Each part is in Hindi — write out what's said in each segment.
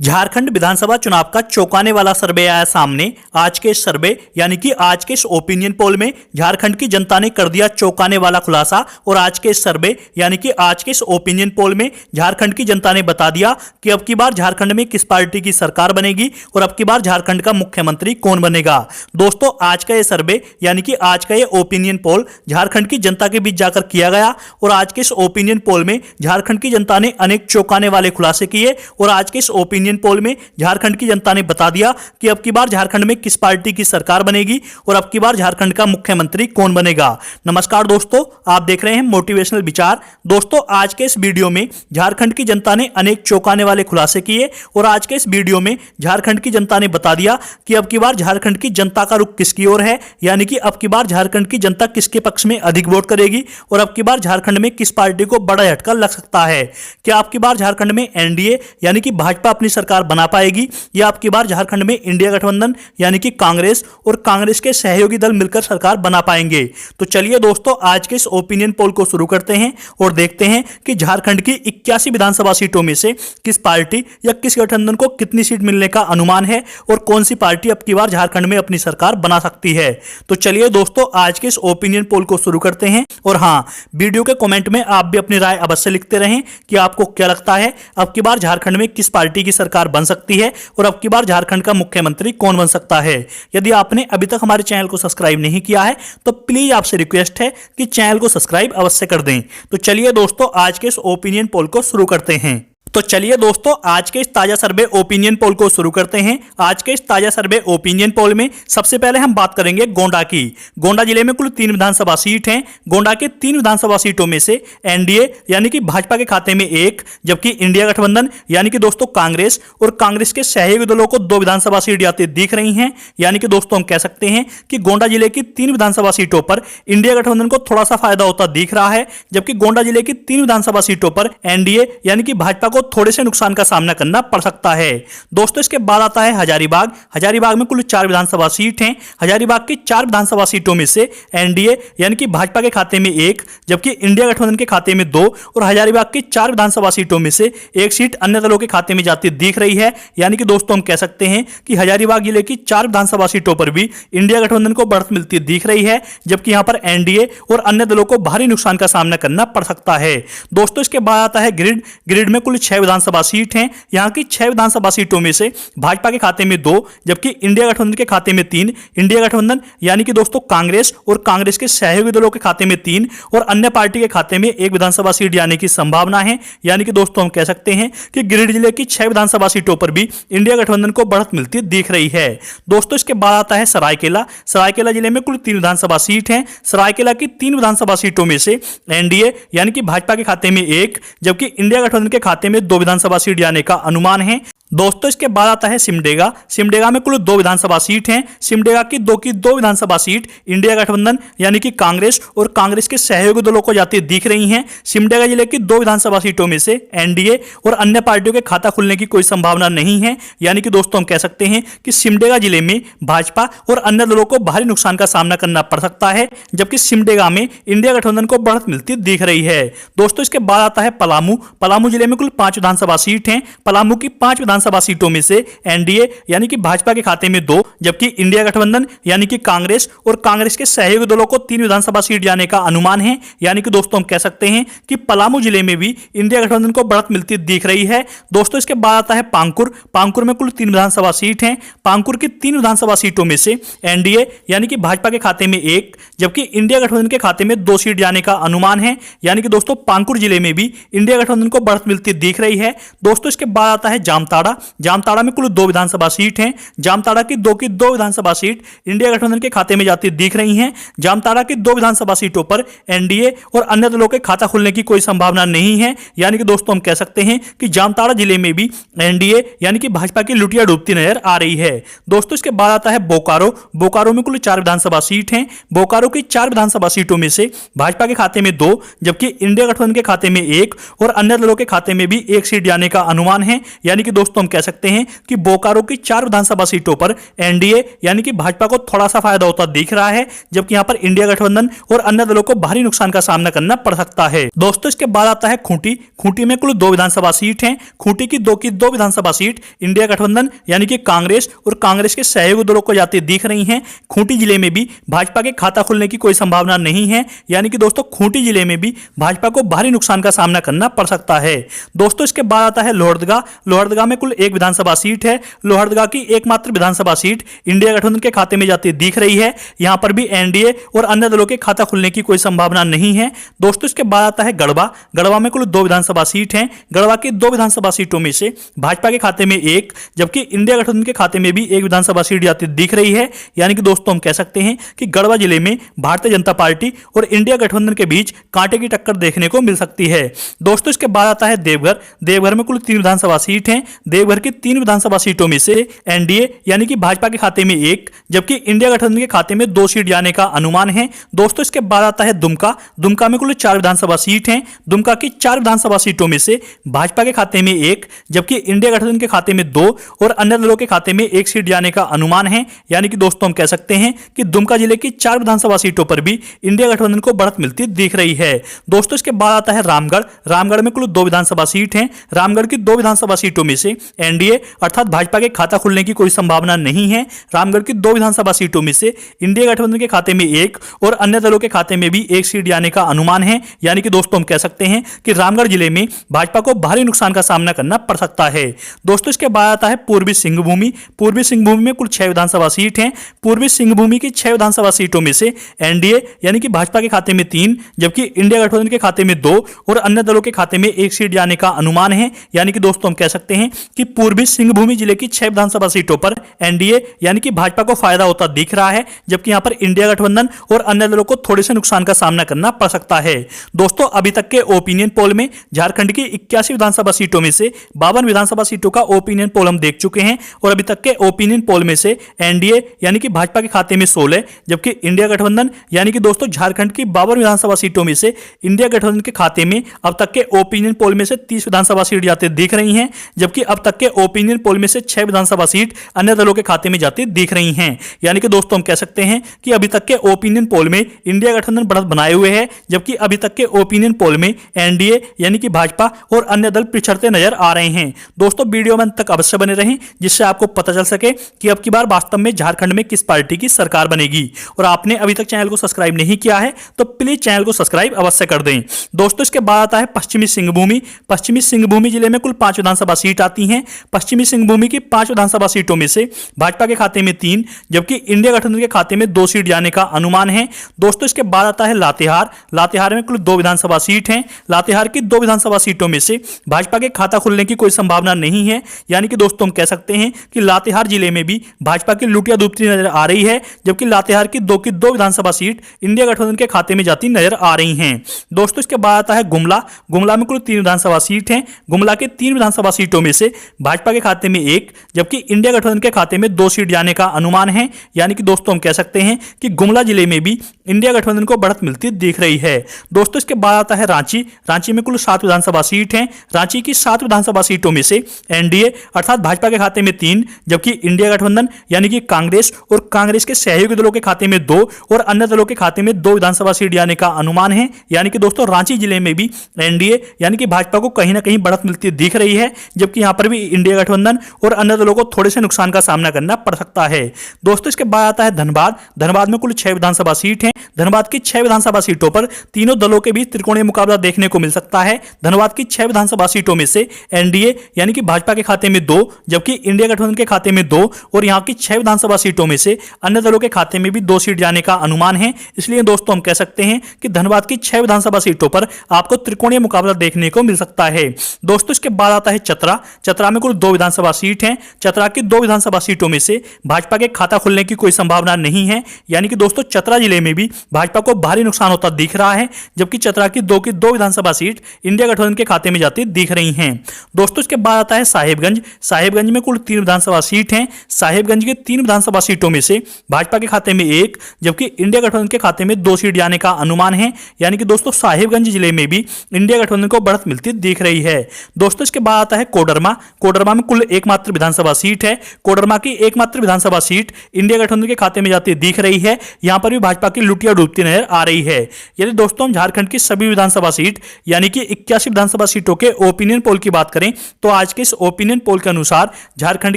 झारखंड विधानसभा चुनाव का चौंकाने वाला सर्वे आया सामने। आज के इस सर्वे यानी कि आज के इस ओपिनियन पोल में झारखंड की जनता ने कर दिया चौंकाने वाला खुलासा। और आज के इस सर्वे यानी कि आज के इस ओपिनियन पोल में झारखंड की जनता ने बता दिया कि अब की बार झारखंड में किस पार्टी की सरकार बनेगी और अब की बार झारखंड का मुख्यमंत्री कौन बनेगा। दोस्तों, आज का ये सर्वे यानी कि आज का ये ओपिनियन पोल झारखंड की जनता के बीच जाकर किया गया और आज के इस ओपिनियन पोल में झारखंड की जनता ने अनेक चौंकाने वाले खुलासे किए। और आज के इस ओपिनियन पोल में झारखंड की जनता ने बता दिया कि अब की बार झारखंड में किस पार्टी की सरकार बनेगी और अब की बार झारखंड का मुख्यमंत्री कौन बनेगा। नमस्कार दोस्तों, आप देख रहे हैं मोटिवेशनल विचार। दोस्तों, आज के इस वीडियो में झारखंड की जनता ने अनेक चौंकाने वाले खुलासे किए और आज के इस वीडियो में झारखंड की जनता ने बता दिया कि अब की बार झारखंड की जनता का रुख किसकी ओर है, यानी कि अब की बार झारखंड की जनता किसके पक्ष में अधिक वोट करेगी और अब की बार झारखंड में किस पार्टी को बड़ा झटका लग सकता है। क्या अब की बार झारखंड में एनडीए यानी कि भाजपा अपनी सरकार बना पाएगी या अब की बार झारखंड में इंडिया गठबंधन यानी कि कांग्रेस और कांग्रेस के सहयोगी दल मिलकर सरकार बना पाएंगे। तो चलिए दोस्तों, आज के इस ओपिनियन पोल को शुरू करते हैं और देखते हैं कि झारखंड की 81 विधानसभा सीटों में से किस पार्टी या किस गठबंधन को कितनी सीट मिलने का अनुमान है और कौन सी पार्टी अब की बार झारखंड में अपनी सरकार बना सकती है। तो चलिए दोस्तों, आज के इस ओपिनियन पोल को शुरू करते हैं। और हाँ, वीडियो के कमेंट में आप भी अपनी राय अवश्य लिखते रहें कि आपको क्या लगता है अब की बार झारखंड में किस पार्टी की सरकार बन सकती है और अब की बार झारखंड का मुख्यमंत्री कौन बन सकता है। यदि आपने अभी तक हमारे चैनल को सब्सक्राइब नहीं किया है तो प्लीज आपसे रिक्वेस्ट है कि चैनल को सब्सक्राइब अवश्य कर दें। तो चलिए दोस्तों, आज के इस ओपिनियन पोल को शुरू करते हैं। तो चलिए दोस्तों, आज के इस ताजा सर्वे ओपिनियन पोल को शुरू करते हैं। आज के इस ताजा सर्वे ओपिनियन पोल में सबसे पहले हम बात करेंगे गोंडा की। गोंडा जिले में कुल 3 विधानसभा सीट हैं। गोंडा के 3 विधानसभा सीटों में से एनडीए यानी कि भाजपा के खाते में 1, जबकि इंडिया गठबंधन यानी कि दोस्तों कांग्रेस और कांग्रेस के सहयोगी दलों को 2 विधानसभा सीट जाती दिख रही हैं। यानी कि दोस्तों हम कह सकते हैं कि गोंडा जिले की 3 विधानसभा सीटों पर इंडिया गठबंधन को थोड़ा सा फायदा होता दिख रहा है, जबकि गोंडा जिले की 3 विधानसभा सीटों पर एनडीए यानी कि भाजपा को थोड़े से नुकसान का सामना करना पड़ सकता है। दोस्तों, इसके बाद आता है हजारीबाग। हजारीबाग में कुल 4 विधानसभा सीट हैं। हजारीबाग की 4 विधानसभा सीटों में से एनडीए यानी कि भाजपा के खाते में 1, जबकि इंडिया गठबंधन के खाते में 2 और हजारीबाग की 4 विधानसभा सीटों में से 1 सीट अन्य दलों के खाते में जाती दिख रही है। यानी कि दोस्तों हम कह सकते हैं कि हजारीबाग जिले की 4 विधानसभा सीटों पर भी इंडिया गठबंधन को बढ़त मिलती दिख रही है, जबकि यहां पर एनडीए और अन्य दलों को भारी नुकसान का सामना करना पड़ सकता है। दोस्तों, इसके बाद आता है गिरिड। गिरिड में कुल 6 विधानसभा सीट हैं। यहां की 6 विधानसभा सीटों में से भाजपा के खाते में 2, जबकि इंडिया गठबंधन के खाते में 3। इंडिया गठबंधन यानी कि दोस्तों कांग्रेस और कांग्रेस के सहयोगी दलों के खाते में 3 और अन्य पार्टी के खाते में 1 विधानसभा सीट जाने की संभावना है। यानी कि दोस्तों हम कह सकते हैं कि गिरिडीह जिले की 6 विधानसभा सीटों पर भी इंडिया गठबंधन को बढ़त मिलती दिख रही है। दोस्तों, इसके बाद आता है सरायकेला। सरायकेला जिले में कुल 3 विधानसभा सीट हैं। सरायकेला की 3 विधानसभा सीटों में से एनडीए यानी कि भाजपा के खाते में 1, जबकि इंडिया गठबंधन के खाते में 2 विधानसभा सीट जाने का अनुमान है। दोस्तों, इसके बाद आता है सिमडेगा। सिमडेगा में कुल 2 विधानसभा सीट हैं। सिमडेगा की 2 विधानसभा सीट इंडिया गठबंधन यानी कि कांग्रेस और कांग्रेस के सहयोगी दलों को जाती दिख रही हैं। सिमडेगा जिले की 2 विधानसभा सीटों में से एनडीए और अन्य पार्टियों के खाता खुलने की कोई संभावना नहीं है। यानी कि दोस्तों हम कह सकते हैं कि सिमडेगा जिले में भाजपा और अन्य दलों को भारी नुकसान का सामना करना पड़ सकता है, जबकि सिमडेगा में इंडिया गठबंधन को बढ़त मिलती दिख रही है। दोस्तों, इसके बाद आता है पलामू। पलामू जिले में कुल 5 विधानसभा सीट हैं। पलामू की 5 विधानसभा सीटों में से एनडीए यानी कि भाजपा के खाते में 2, जबकि इंडिया गठबंधन यानी कि कांग्रेस और कांग्रेस के सहयोगी दलों को 3 विधानसभा सीट जाने का अनुमान है। यानी कि दोस्तों हम कह सकते हैं कि पलामू जिले में भी इंडिया गठबंधन को बढ़त मिलती दिख रही है। दोस्तों, इसके बाद आता है पांकुर। पांकुर में कुल 3 विधानसभा सीट हैं। पांकुर की 3 विधानसभा सीटों में से एनडीए यानी कि भाजपा के खाते में 1, जबकि इंडिया गठबंधन के खाते में 2 सीट जाने का अनुमान है। यानी कि दोस्तों पांकुर जिले में भी इंडिया गठबंधन को बढ़त मिलती दिख रही है। दोस्तों, इसके बाद आता है जामताड़ा। जामताड़ा में कुल 2 विधानसभा सीट हैं। जामताड़ा की 2 विधानसभा सीट इंडिया गठबंधन के खाते में जाती दिख रही हैं। जामताड़ा की 2 विधानसभा सीटों पर एनडीए और अन्य दलों के खाता खुलने की कोई संभावना नहीं है। यानी कि दोस्तों हम कह सकते हैं कि जामताड़ा जिले में भी एनडीए यानी कि भाजपा की लुटिया डूबती नजर आ रही है। दोस्तों, इसके बाद आता है बोकारो। बोकारो में कुल 4 विधानसभा सीट हैं। बोकारो की 4 विधानसभा सीटों में से भाजपा के खाते में 2, जबकि इंडिया गठबंधन के खाते में 1 और अन्य दलों के खाते में भी 1 सीट जाने का अनुमान है। यानी कि दोस्तों दोस्तों हम कह सकते हैं कि बोकारो की 4 विधानसभा सीटों पर एनडीए यानी कि भाजपा को थोड़ा सा फायदा होता दिख रहा है, जबकि यहां पर इंडिया गठबंधन और अन्य दलों को भारी नुकसान का सामना करना पड़ सकता है। दोस्तों इसके बाद आता है खूंटी। खूंटी में कुल 2 विधानसभा सीट हैं। खूंटी की 2 विधानसभा सीट इंडिया गठबंधन यानी कि कांग्रेस और कांग्रेस के सहयोगी दलों को जाती दिख रही हैं। खूंटी जिले में भी भाजपा के खाता खुलने की कोई संभावना नहीं है, यानी कि दोस्तों खूंटी जिले में भी भाजपा को भारी नुकसान का सामना करना पड़ सकता है। दोस्तों इसके बाद आता है लोहरदगा। लोहरदगा में कुल 1 विधानसभा सीट है। लोहरदगा की एकमात्र विधानसभा सीट इंडिया गठबंधन के खाते में जाती दिख रही है। यहां पर भी एनडीए और अन्य दलों के खाता खुलने की कोई संभावना नहीं है। दोस्तों इसके बाद आता है गढ़वा। गढ़वा में कुल 2 विधानसभा सीट हैं। गढ़वा की 2 विधानसभा सीटों में से भाजपा के खाते में 1, जबकि इंडिया गठबंधन के खाते में भी 1 विधानसभा सीट जाती दिख रही है। यानी कि दोस्तों हम कह सकते हैं कि गढ़वा जिले में भारतीय जनता पार्टी और इंडिया गठबंधन के बीच कांटे की टक्कर देखने को मिल सकती है। दोस्तों इसके बाद आता है देवघर। देवघर में कुल 3 विधानसभा सीट हैं। देवघर की 3 विधानसभा सीटों में से एनडीए यानी कि भाजपा के खाते में 1, जबकि इंडिया गठबंधन के खाते में 2 सीट जाने का अनुमान है। दोस्तों इसके बाद आता है दुमका। दुमका में कुल 4 विधानसभा सीट हैं। दुमका की 4 विधानसभा सीटों में से भाजपा के खाते में 1, जबकि इंडिया गठबंधन के खाते में 2 और अन्य दलों के खाते में 1 सीट जाने का अनुमान है। यानी कि दोस्तों हम कह सकते हैं कि दुमका जिले की 4 विधानसभा सीटों पर भी इंडिया गठबंधन को बढ़त मिलती दिख रही है। दोस्तों इसके बाद आता है रामगढ़। रामगढ़ में कुल 2 विधानसभा सीट हैं। रामगढ़ की 2 विधानसभा सीटों में से एनडीए अर्थात भाजपा के खाता खुलने की कोई संभावना नहीं है। रामगढ़ की 2 विधानसभा सीटों में से इंडिया गठबंधन के खाते में 1 और अन्य दलों के खाते में भी 1 सीट जाने का अनुमान है। यानी कि दोस्तों हम कह सकते हैं कि रामगढ़ जिले में भाजपा को भारी नुकसान का सामना करना पड़ सकता है। दोस्तों इसके बाद आता है पूर्वी सिंहभूमि। पूर्वी सिंहभूमि में कुल 6 विधानसभा सीट हैं। पूर्वी सिंहभूमि की 6 विधानसभा सीटों में से एनडीए यानी कि भाजपा के खाते में 3, जबकि इंडिया गठबंधन के खाते में 2 और अन्य दलों के खाते में 1 सीट जाने का अनुमान है। यानी कि दोस्तों हम कह सकते हैं कि पूर्वी सिंहभूमि जिले की 6 विधानसभा सीटों पर एनडीए यानी कि भाजपा को फायदा होता दिख रहा है, जबकि यहां पर इंडिया गठबंधन और अन्य दलों को थोड़े से नुकसान का सामना करना पड़ सकता है। दोस्तों अभी तक के ओपिनियन पोल में झारखंड की 81 विधानसभा सीटों में से 52 विधानसभा सीटों का ओपिनियन पोल हम देख चुके हैं और अभी तक के ओपिनियन पोल में से एनडीए यानी कि भाजपा के खाते में 16, जबकि इंडिया गठबंधन यानी कि दोस्तों झारखंड की 52 विधानसभा सीटों में से इंडिया गठबंधन के खाते में अब तक के ओपिनियन पोल में से 30 विधानसभा सीट जाते दिख रही हैं, जबकि अब तक के ओपिनियन पोल में से 6 विधानसभा सीट अन्य दलों के खाते में जाती दिख रही हैं। यानी कि दोस्तों हम कह सकते हैं कि अभी तक के ओपिनियन पोल में इंडिया गठबंधन बढ़त बनाए हुए है, जबकि अभी तक के ओपिनियन पोल में एनडीए यानी कि भाजपा और अन्य दल पिछड़ते नजर आ रहे हैं। दोस्तों वीडियो में अंत तक अवश्य बने रहें, जिससे आपको पता चल सके कि अब की बार वास्तव में झारखंड में किस पार्टी की सरकार बनेगी। और आपने अभी तक चैनल को सब्सक्राइब नहीं किया है तो प्लीज चैनल को सब्सक्राइब अवश्य कर दें। दोस्तों इसके बाद आता है पश्चिमी सिंहभूमि। पश्चिमी सिंहभूमि जिले में कुल 5 विधानसभा सीट आती हैं। पश्चिमी सिंहभूमि की 5 विधानसभा सीटों में से भाजपा के खाते में 3, जबकि इंडिया गठबंधन के खाते में 2 सीट जाने का अनुमान है। दोस्तों इसके बाद आता है लातेहार। लातेहार में कुल 2 विधानसभा सीट हैं। लातेहार की 2 विधानसभा सीटों में से भाजपा के खाता खुलने की कोई संभावना नहीं है। यानी कि दोस्तों हम कह सकते हैं कि लातेहार जिले में भी भाजपा की लुटिया डूबती नजर आ रही है, जबकि लातेहार की 2 विधानसभा सीट इंडिया गठबंधन के खाते में जाती नजर आ रही हैं। दोस्तों इसके बाद आता है गुमला। गुमला में कुल 3 विधानसभा सीट हैं। गुमला के 3 विधानसभा सीटों में से भाजपा के खाते में 1, जबकि इंडिया गठबंधन के खाते में 2 सीट जाने का अनुमान है। यानी कि दोस्तों हम कह सकते हैं कि गुमला जिले में भी इंडिया गठबंधन को बढ़त मिलती दिख रही है। दोस्तों इसके बाद आता है रांची। रांची में कुल 7 विधानसभा सीट हैं। रांची की 7 विधानसभा सीटों में से एनडीए अर्थात भाजपा के खाते में 3, जबकि इंडिया गठबंधन यानी कि कांग्रेस और कांग्रेस के सहयोगी दलों के खाते में 2 और अन्य दलों के खाते में 2 विधानसभा सीट जाने का अनुमान है। यानी कि दोस्तों रांची जिले में भी एनडीए यानी कि भाजपा को कहीं ना कहीं बढ़त मिलती दिख रही है, जबकि यहां पर भी इंडिया गठबंधन और अन्य दलों को थोड़े से नुकसान का सामना करना पड़ सकता है। दोस्तों इसके बाद आता है धनबाद। धनबाद में कुल 6 विधानसभा सीट हैं। धनबाद की 6 विधानसभा सीटों पर तीनों दलों के बीच त्रिकोणीय मुकाबला देखने को मिल सकता है। धनबाद की 6 विधानसभा सीटों में से एनडीए यानी कि भाजपा के खाते में 2, जबकि इंडिया गठबंधन के खाते में 2 और यहां की 6 विधानसभा सीटों में से अन्य दलों के खाते में भी 2 सीट जाने का अनुमान है। इसलिए दोस्तों हम कह सकते हैं कि धनबाद की 6 विधानसभा सीटों पर आपको त्रिकोणीय मुकाबला देखने को मिल सकता है। दोस्तों इसके बाद आता है चतरा। चतरा में कुल 2 विधानसभा सीट हैं। चतरा की 2 विधानसभा सीटों में से भाजपा के खाता खुलने की कोई संभावना नहीं है। यानी कि दोस्तों चतरा जिले में भी भाजपा को भारी नुकसान होता दिख रहा है, जबकि चतरा की 2 विधानसभा सीट इंडिया गठबंधन के खाते में जाती दिख रही हैं। दोस्तों इसके बाद आता है साहिबगंज। साहिबगंज में कुल 3 विधानसभा सीट हैं। साहिबगंज के 3 विधानसभा सीटों में से भाजपा के खाते में 1, जबकि इंडिया गठबंधन के खाते में 2 सीट जाने का अनुमान है। यानी कि दोस्तों साहिबगंज जिले में भी इंडिया गठबंधन को बढ़त मिलती दिख रही है। दोस्तों इसके बाद आता है कोडरमा। कोडरमा में कुल एकमात्र विधानसभा सीट है। कोडरमा की एकमात्र विधानसभा सीट इंडिया गठबंधन के खाते में जाती दिख रही है। यहां पर भी भाजपा की लुटिया डूबती नजर आ रही है। यदि दोस्तों हम झारखंड की सभी विधानसभा सीट यानी कि 81 विधानसभा सीटों के ओपिनियन पोल की बात करें तो आज के इस ओपिनियन पोल के अनुसार झारखंड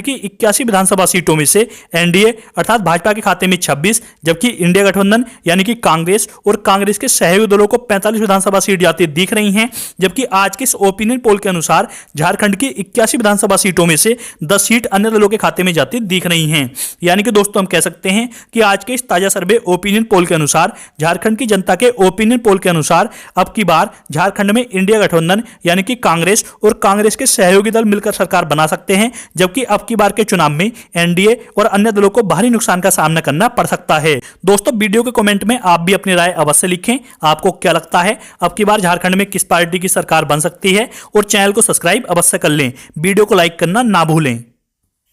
की 81 विधानसभा सीटों में से एनडीए अर्थात भाजपा के खाते में 26, जबकि इंडिया गठबंधन यानी कि कांग्रेस और कांग्रेस के सहयोगी दलों को 45 विधानसभा सीट जाती दिख रही हैं। जबकि आज के इस ओपिनियन पोल के अनुसार झारखंड की 81 विधानसभा सीटों में से 10 सीट अन्य दलों के खाते में जाती दिख रही हैं। यानी कि दोस्तों हम कह सकते हैं कि आज के इस ताजा सर्वे ओपिनियन पोल के अनुसार झारखंड की जनता के ओपिनियन पोल के अनुसार अब की बार झारखंड में इंडिया गठबंधन यानी कि कांग्रेस और कांग्रेस के सहयोगी दल मिलकर सरकार बना सकते हैं, जबकि अब की बार के चुनाव में एनडीए और अन्य दलों को भारी नुकसान का सामना करना पड़ सकता है। दोस्तों वीडियो के कमेंट में आप भी अपनी राय अवश्य लिखें। आपको क्या लगता है अब की बार झारखंड में किस पार्टी की सरकार बन सकती है, और चैनल को सब्सक्राइब अवश्य कर लें। वीडियो को लाइक करना ना भूलें।